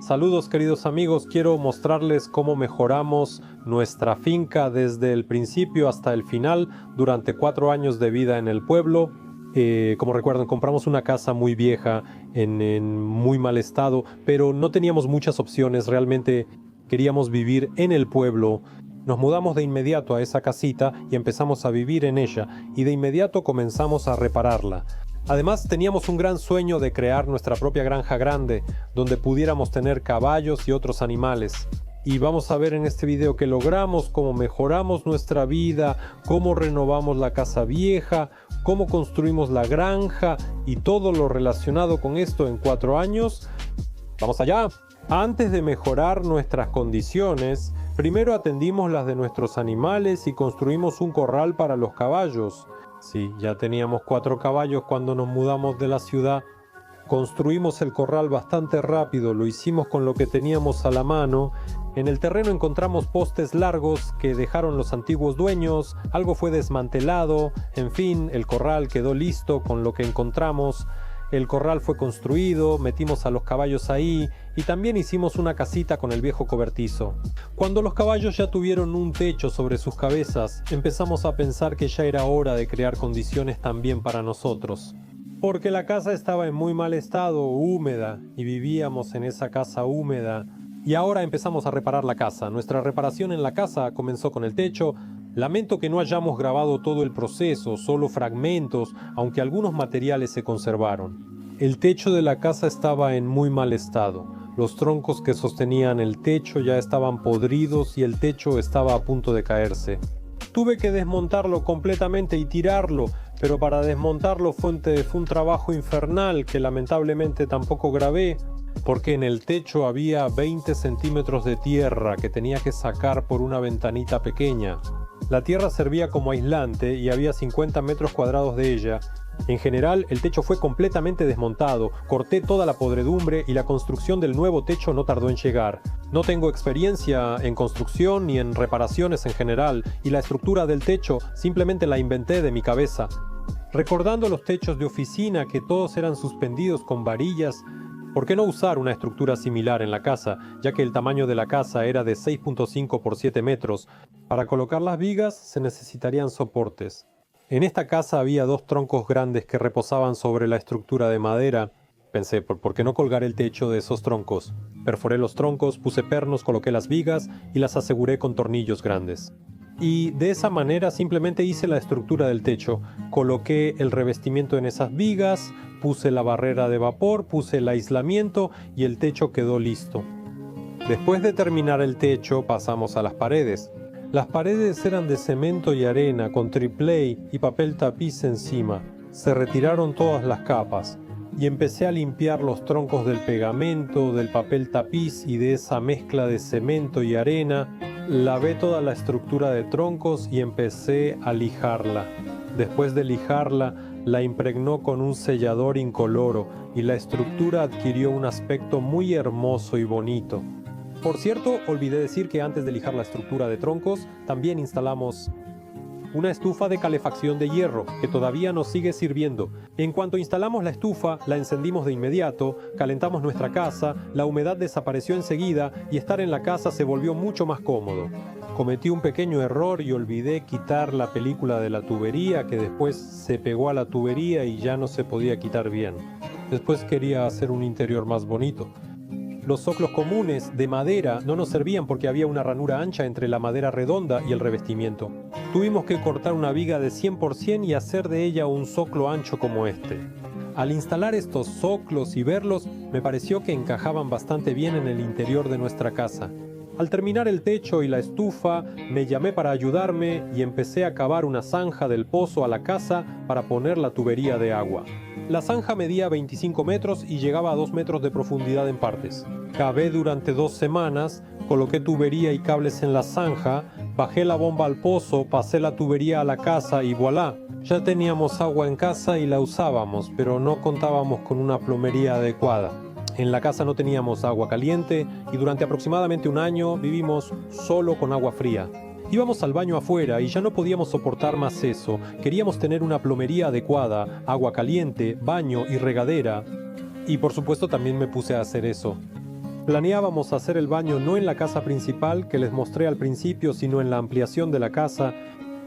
Saludos queridos amigos, quiero mostrarles cómo mejoramos nuestra finca desde el principio hasta el final durante 4 años de vida en el pueblo. Como recuerdan, compramos una casa muy vieja, en muy mal estado, pero no teníamos muchas opciones, realmente queríamos vivir en el pueblo. Nos mudamos de inmediato a esa casita y empezamos a vivir en ella, y de inmediato comenzamos a repararla. Además, teníamos un gran sueño de crear nuestra propia granja grande, donde pudiéramos tener caballos y otros animales. Y vamos a ver en este video que logramos, cómo mejoramos nuestra vida, cómo renovamos la casa vieja, cómo construimos la granja y todo lo relacionado con esto en 4 años. ¡Vamos allá! Antes de mejorar nuestras condiciones, primero atendimos las de nuestros animales y construimos un corral para los caballos. Sí, ya teníamos 4 caballos cuando nos mudamos de la ciudad. Construimos el corral bastante rápido, lo hicimos con lo que teníamos a la mano. En el terreno encontramos postes largos que dejaron los antiguos dueños, algo fue desmantelado, en fin, el corral quedó listo con lo que encontramos. El corral fue construido, metimos a los caballos ahí y también hicimos una casita con el viejo cobertizo. Cuando los caballos ya tuvieron un techo sobre sus cabezas, empezamos a pensar que ya era hora de crear condiciones también para nosotros. Porque la casa estaba en muy mal estado, húmeda, y vivíamos en esa casa húmeda. Y ahora empezamos a reparar la casa. Nuestra reparación en la casa comenzó con el techo. Lamento que no hayamos grabado todo el proceso, solo fragmentos, aunque algunos materiales se conservaron. El techo de la casa estaba en muy mal estado. Los troncos que sostenían el techo ya estaban podridos y el techo estaba a punto de caerse. Tuve que desmontarlo completamente y tirarlo, pero para desmontarlo fue un trabajo infernal que lamentablemente tampoco grabé, porque en el techo había 20 centímetros de tierra que tenía que sacar por una ventanita pequeña. La tierra servía como aislante y había 50 metros cuadrados de ella. En general, el techo fue completamente desmontado, corté toda la podredumbre y la construcción del nuevo techo no tardó en llegar. No tengo experiencia en construcción ni en reparaciones en general, y la estructura del techo simplemente la inventé de mi cabeza. Recordando los techos de oficina que todos eran suspendidos con varillas, ¿por qué no usar una estructura similar en la casa, ya que el tamaño de la casa era de 6.5 por 7 metros? Para colocar las vigas se necesitarían soportes. En esta casa había 2 troncos grandes que reposaban sobre la estructura de madera. Pensé, ¿por qué no colgar el techo de esos troncos? Perforé los troncos, puse pernos, coloqué las vigas y las aseguré con tornillos grandes. Y de esa manera simplemente hice la estructura del techo. Coloqué el revestimiento en esas vigas, puse la barrera de vapor, puse el aislamiento y el techo quedó listo. Después de terminar el techo pasamos a las paredes. Las paredes eran de cemento y arena con triplé y papel tapiz encima. Se retiraron todas las capas y empecé a limpiar los troncos del pegamento, del papel tapiz y de esa mezcla de cemento y arena. Lavé toda la estructura de troncos y empecé a lijarla. Después de lijarla, la impregnó con un sellador incoloro y la estructura adquirió un aspecto muy hermoso y bonito. Por cierto, olvidé decir que antes de lijar la estructura de troncos, también instalamos una estufa de calefacción de hierro, que todavía nos sigue sirviendo. En cuanto instalamos la estufa, la encendimos de inmediato, calentamos nuestra casa, la humedad desapareció enseguida y estar en la casa se volvió mucho más cómodo. Cometí un pequeño error y olvidé quitar la película de la tubería, que después se pegó a la tubería y ya no se podía quitar bien. Después quería hacer un interior más bonito. Los zoclos comunes de madera no nos servían porque había una ranura ancha entre la madera redonda y el revestimiento. Tuvimos que cortar una viga de 100% y hacer de ella un zoclo ancho como este. Al instalar estos zoclos y verlos, me pareció que encajaban bastante bien en el interior de nuestra casa. Al terminar el techo y la estufa, me llamé para ayudarme y empecé a cavar una zanja del pozo a la casa para poner la tubería de agua. La zanja medía 25 metros y llegaba a 2 metros de profundidad en partes. Cavé durante 2 semanas, coloqué tubería y cables en la zanja, bajé la bomba al pozo, pasé la tubería a la casa y voilà. Ya teníamos agua en casa y la usábamos, pero no contábamos con una plomería adecuada. En la casa no teníamos agua caliente y durante aproximadamente 1 año vivimos solo con agua fría. Íbamos al baño afuera y ya no podíamos soportar más eso. Queríamos tener una plomería adecuada, agua caliente, baño y regadera. Y por supuesto también me puse a hacer eso. Planeábamos hacer el baño no en la casa principal que les mostré al principio, sino en la ampliación de la casa.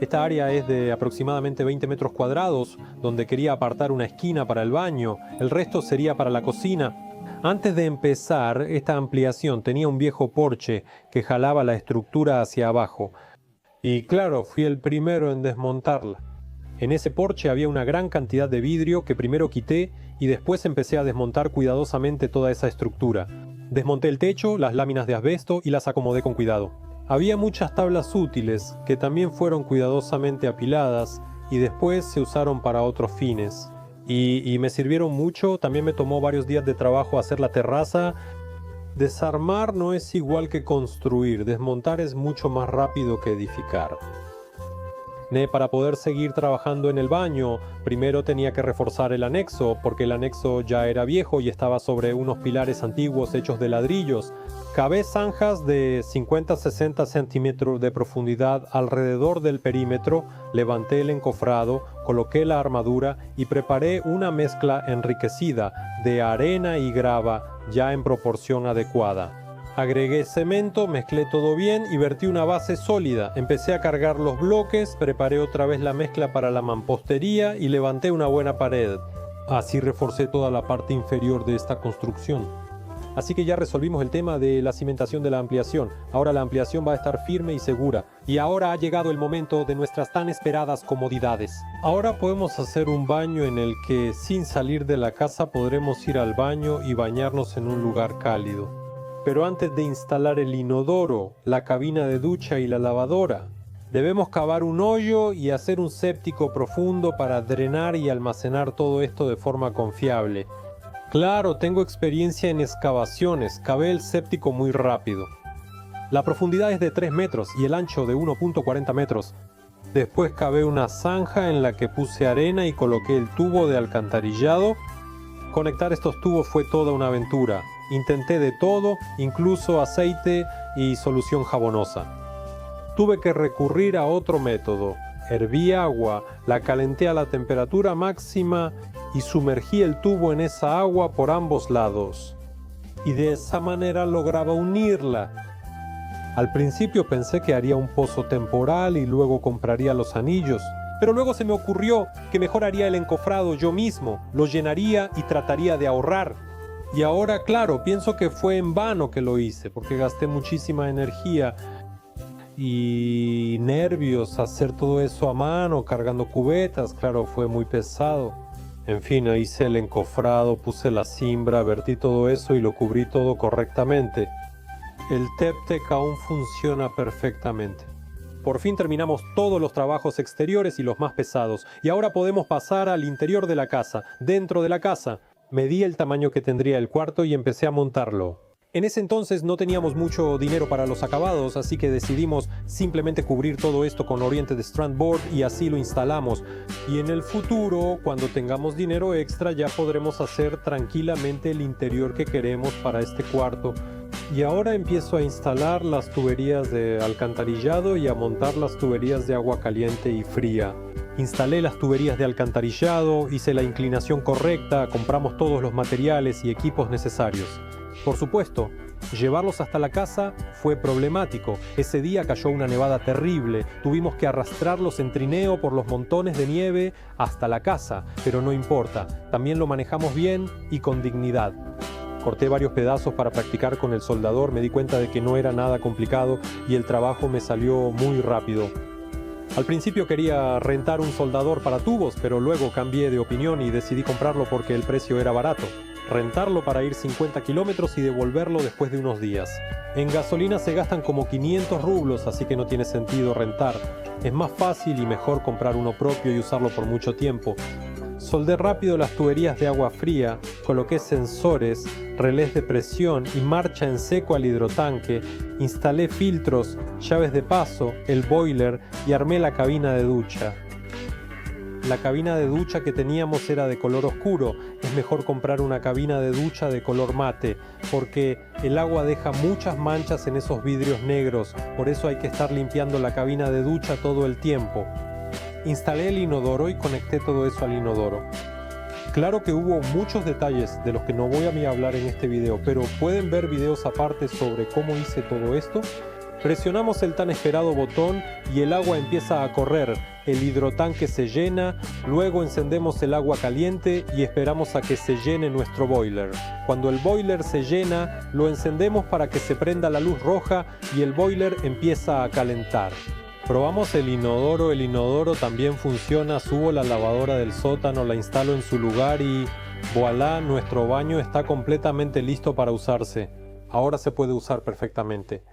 Esta área es de aproximadamente 20 metros cuadrados, donde quería apartar una esquina para el baño, el resto sería para la cocina. Antes de empezar, esta ampliación tenía un viejo porche que jalaba la estructura hacia abajo. Y claro, fui el primero en desmontarla. En ese porche había una gran cantidad de vidrio que primero quité y después empecé a desmontar cuidadosamente toda esa estructura. Desmonté el techo, las láminas de asbesto y las acomodé con cuidado. Había muchas tablas útiles que también fueron cuidadosamente apiladas y después se usaron para otros fines. Y me sirvieron mucho. También me tomó varios días de trabajo hacer la terraza. Desarmar no es igual que construir, desmontar es mucho más rápido que edificar. Para poder seguir trabajando en el baño, primero tenía que reforzar el anexo, porque el anexo ya era viejo y estaba sobre unos pilares antiguos hechos de ladrillos. Cavé zanjas de 50-60 centímetros de profundidad alrededor del perímetro, levanté el encofrado, coloqué la armadura y preparé una mezcla enriquecida de arena y grava ya en proporción adecuada. Agregué cemento, mezclé todo bien y vertí una base sólida. Empecé a cargar los bloques, preparé otra vez la mezcla para la mampostería y levanté una buena pared. Así reforcé toda la parte inferior de esta construcción. Así que ya resolvimos el tema de la cimentación de la ampliación. Ahora la ampliación va a estar firme y segura. Y ahora ha llegado el momento de nuestras tan esperadas comodidades. Ahora podemos hacer un baño en el que, sin salir de la casa, podremos ir al baño y bañarnos en un lugar cálido. Pero antes de instalar el inodoro, la cabina de ducha y la lavadora, debemos cavar un hoyo y hacer un séptico profundo para drenar y almacenar todo esto de forma confiable. Claro, tengo experiencia en excavaciones, cavé el séptico muy rápido. La profundidad es de 3 metros y el ancho de 1.40 metros. Después cavé una zanja en la que puse arena y coloqué el tubo de alcantarillado. Conectar estos tubos fue toda una aventura. Intenté de todo, incluso aceite y solución jabonosa. Tuve que recurrir a otro método. Herví agua, la calenté a la temperatura máxima y sumergí el tubo en esa agua por ambos lados. Y de esa manera lograba unirla. Al principio pensé que haría un pozo temporal y luego compraría los anillos. Pero luego se me ocurrió que mejor haría el encofrado yo mismo, lo llenaría y trataría de ahorrar. Y ahora, claro, pienso que fue en vano que lo hice, porque gasté muchísima energía y nervios hacer todo eso a mano, cargando cubetas, claro, fue muy pesado. En fin, hice el encofrado, puse la cimbra, vertí todo eso y lo cubrí todo correctamente. El TEPTEC aún funciona perfectamente. Por fin terminamos todos los trabajos exteriores y los más pesados, y ahora podemos pasar al interior de la casa, dentro de la casa. Medí el tamaño que tendría el cuarto y empecé a montarlo. En ese entonces no teníamos mucho dinero para los acabados, así que decidimos simplemente cubrir todo esto con Oriented Strand Board y así lo instalamos. Y en el futuro, cuando tengamos dinero extra, ya podremos hacer tranquilamente el interior que queremos para este cuarto. Y ahora empiezo a instalar las tuberías de alcantarillado y a montar las tuberías de agua caliente y fría. Instalé las tuberías de alcantarillado, hice la inclinación correcta, compramos todos los materiales y equipos necesarios. Por supuesto, llevarlos hasta la casa fue problemático. Ese día cayó una nevada terrible, tuvimos que arrastrarlos en trineo por los montones de nieve hasta la casa, pero no importa, también lo manejamos bien y con dignidad. Corté varios pedazos para practicar con el soldador, me di cuenta de que no era nada complicado y el trabajo me salió muy rápido. Al principio quería rentar un soldador para tubos, pero luego cambié de opinión y decidí comprarlo porque el precio era barato. Rentarlo para ir 50 kilómetros y devolverlo después de unos días. En gasolina se gastan como 500 rublos, así que no tiene sentido rentar. Es más fácil y mejor comprar uno propio y usarlo por mucho tiempo. Soldé rápido las tuberías de agua fría, coloqué sensores, relés de presión y marcha en seco al hidrotanque, instalé filtros, llaves de paso, el boiler y armé la cabina de ducha. La cabina de ducha que teníamos era de color oscuro. Es mejor comprar una cabina de ducha de color mate, porque el agua deja muchas manchas en esos vidrios negros, por eso hay que estar limpiando la cabina de ducha todo el tiempo. Instalé el inodoro y conecté todo eso al inodoro. Claro que hubo muchos detalles de los que no voy a hablar en este video, pero pueden ver videos aparte sobre cómo hice todo esto. Presionamos el tan esperado botón y el agua empieza a correr, el hidrotanque se llena, luego encendemos el agua caliente y esperamos a que se llene nuestro boiler. Cuando el boiler se llena, lo encendemos para que se prenda la luz roja y el boiler empieza a calentar. Probamos el inodoro también funciona, subo la lavadora del sótano, la instalo en su lugar y voilà, nuestro baño está completamente listo para usarse. Ahora se puede usar perfectamente.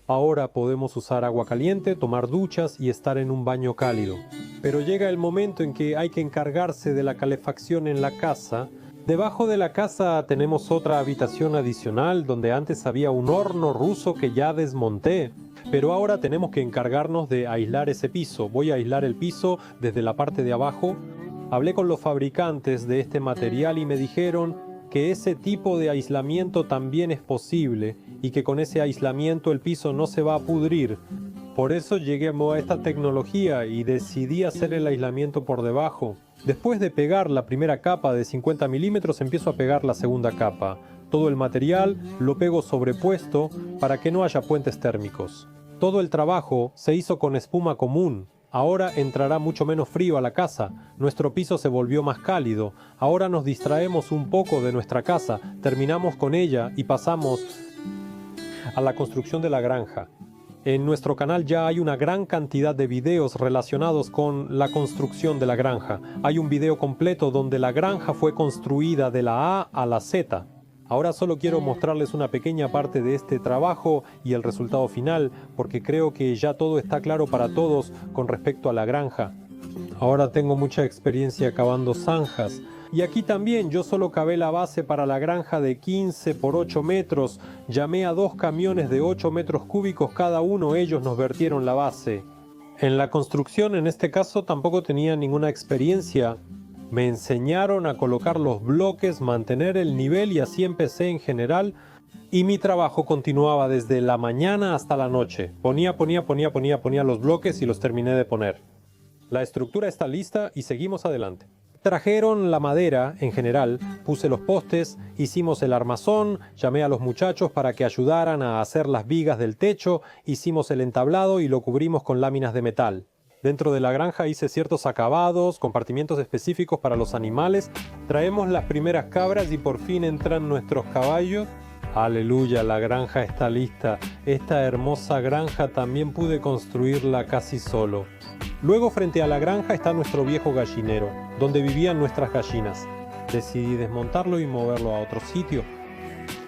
Ahora podemos usar agua caliente, tomar duchas y estar en un baño cálido. Pero llega el momento en que hay que encargarse de la calefacción en la casa. Debajo de la casa tenemos otra habitación adicional donde antes había un horno ruso que ya desmonté. Pero ahora tenemos que encargarnos de aislar ese piso. Voy a aislar el piso desde la parte de abajo. Hablé con los fabricantes de este material y me dijeron que ese tipo de aislamiento también es posible y que con ese aislamiento el piso no se va a pudrir. Por eso llegué a esta tecnología y decidí hacer el aislamiento por debajo. Después de pegar la primera capa de 50 milímetros empiezo a pegar la segunda capa. Todo el material lo pego sobrepuesto para que no haya puentes térmicos. Todo el trabajo se hizo con espuma común. Ahora entrará mucho menos frío a la casa, nuestro piso se volvió más cálido, ahora nos distraemos un poco de nuestra casa, terminamos con ella y pasamos a la construcción de la granja. En nuestro canal ya hay una gran cantidad de videos relacionados con la construcción de la granja. Hay un video completo donde la granja fue construida de la A a la Z. Ahora solo quiero mostrarles una pequeña parte de este trabajo y el resultado final, porque creo que ya todo está claro para todos con respecto a la granja. Ahora tengo mucha experiencia cavando zanjas. Y aquí también yo solo cavé la base para la granja de 15 por 8 metros. Llamé a 2 camiones de 8 metros cúbicos cada uno, ellos nos vertieron la base. En la construcción en este caso tampoco tenía ninguna experiencia. Me enseñaron a colocar los bloques, mantener el nivel y así empecé en general. Y mi trabajo continuaba desde la mañana hasta la noche. Ponía los bloques y los terminé de poner. La estructura está lista y seguimos adelante. Trajeron la madera en general, puse los postes, hicimos el armazón, llamé a los muchachos para que ayudaran a hacer las vigas del techo, hicimos el entablado y lo cubrimos con láminas de metal. Dentro de la granja hice ciertos acabados, compartimientos específicos para los animales. Traemos las primeras cabras y por fin entran nuestros caballos. Aleluya, la granja está lista. Esta hermosa granja también pude construirla casi solo. Luego frente a la granja está nuestro viejo gallinero, donde vivían nuestras gallinas. Decidí desmontarlo y moverlo a otro sitio.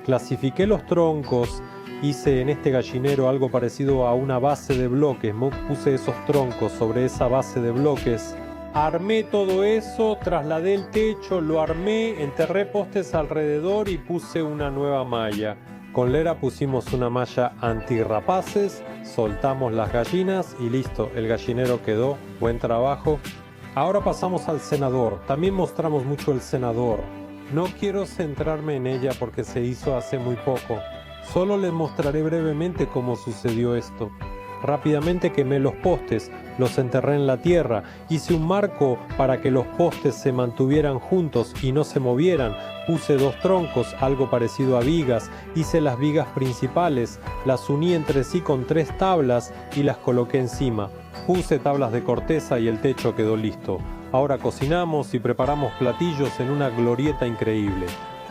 Clasifiqué los troncos. Hice en este gallinero algo parecido a una base de bloques. Puse esos troncos sobre esa base de bloques. Armé todo eso, trasladé el techo, lo armé, enterré postes alrededor y puse una nueva malla. Con lera pusimos una malla antirrapaces, soltamos las gallinas y listo, el gallinero quedó. Buen trabajo. Ahora pasamos al cenador. También mostramos mucho el cenador. No quiero centrarme en ella porque se hizo hace muy poco. Solo les mostraré brevemente cómo sucedió esto. Rápidamente quemé los postes, los enterré en la tierra, hice un marco para que los postes se mantuvieran juntos y no se movieran, puse 2 troncos, algo parecido a vigas, hice las vigas principales, las uní entre sí con 3 tablas y las coloqué encima. Puse tablas de corteza y el techo quedó listo. Ahora cocinamos y preparamos platillos en una glorieta increíble.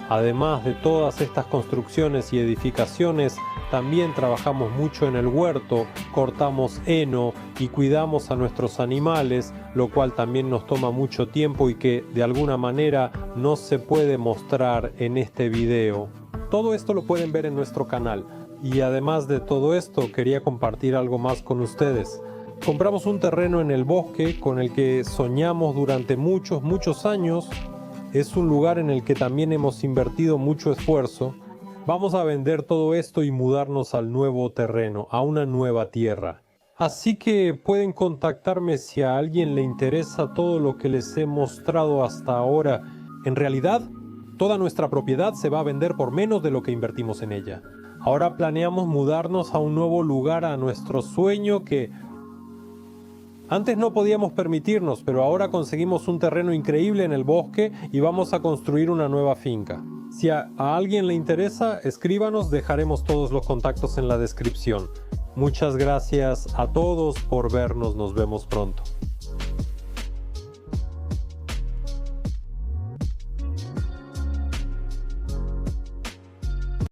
Además de todas estas construcciones y edificaciones, también trabajamos mucho en el huerto, cortamos heno y cuidamos a nuestros animales, lo cual también nos toma mucho tiempo y que de alguna manera no se puede mostrar en este video. Todo esto lo pueden ver en nuestro canal. Y además de todo esto, quería compartir algo más con ustedes. Compramos un terreno en el bosque con el que soñamos durante muchos años. Es un lugar en el que también hemos invertido mucho esfuerzo. Vamos a vender todo esto y mudarnos al nuevo terreno, a una nueva tierra. Así que pueden contactarme si a alguien le interesa todo lo que les he mostrado hasta ahora. En realidad, toda nuestra propiedad se va a vender por menos de lo que invertimos en ella. Ahora planeamos mudarnos a un nuevo lugar, a nuestro sueño que Antes no podíamos permitirnos, pero ahora conseguimos un terreno increíble en el bosque y vamos a construir una nueva finca. Si a alguien le interesa, escríbanos, dejaremos todos los contactos en la descripción. Muchas gracias a todos por vernos, nos vemos pronto.